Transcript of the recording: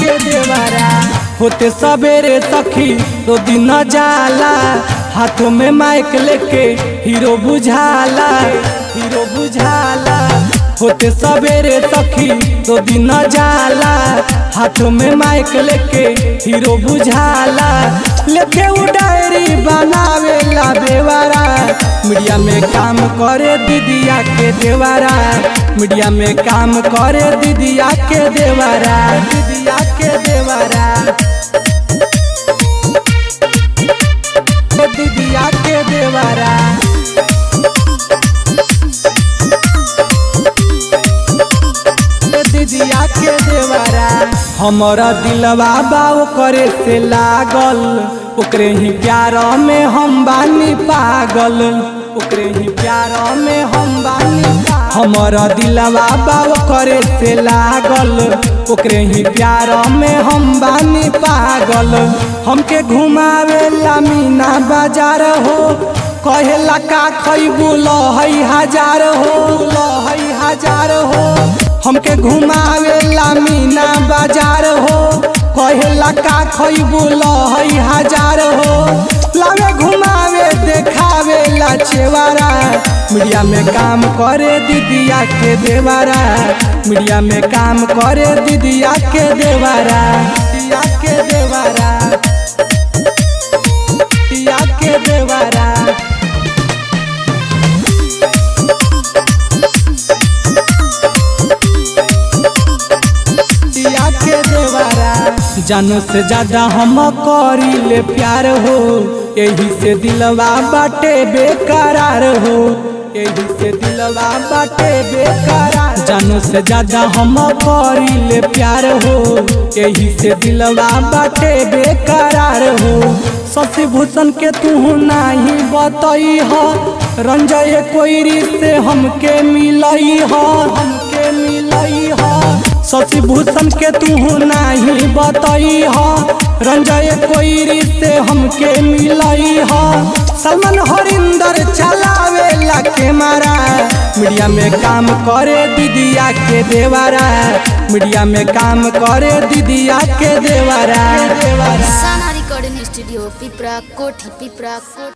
के देवरा। होते सवेरे सखी तो दिन जाला, हाथों में माइक लेके हीरो बुझाला, हीरो बुझाला। होते सवेरे सखी तो दिन जाला, हाथों में माइक लेके हीरो बुझाला। लेके उ डायरी बनावेला बेवारा, मीडिया में काम करे दीदिया के देवरा। मीडिया में काम करे दीदिया के देवरा, दीदिया के देवरा, दीदिया के देवरा। दीदिया के देवरा। हमारा दिलवा बाऊ करे से लागल, ओकरे ही प्यार में हम बानी पागल, ओकरे ही प्यार में हम बानी पागल। हमारा दिलवा बाऊ करे से लागल, ओकरे ही प्यार में हम बानी पागल। हमके घुमावेला मीना बाजार हो, कहेला का खइबू लहई हजार हो, लहई हजार हो। हमके घुमावेला मीना बाजार हो, कहेला का खइबू लहई हजार हो। लावे घुमावे देखावेला चेवारा, मीडिया में काम करे दीदिया के देवरा। मीडिया में काम करे दीदिया के देवरा, दीदिया के देवरा, दीदिया के देवरा। जानो से ज्यादा हम करीले प्यार हो, यही से दिलवा बाटे बेकरार हो, यही से दिलवा बाटे बेकरार। जानो से ज्यादा हम करीले प्यार हो, यही से दिलवा बाटे बेकरार हो। शशि भूषण के तू नहीं बतई हो, रंजय कोइरी से हमके मिलई हो, हमके मिलई हो। शशि भूषण के तू नहीं बतई हो, रंजय कोइरी से हमके मिलई हो। सलमान हरिंदर चलावेला कैमरा, मीडिया में काम करे दीदिया के देवरा। मीडिया में काम करे दीदिया के देवरा। साना रिकॉर्डिंग स्टूडियो पिपरा कोठी, पिपरा कोठी।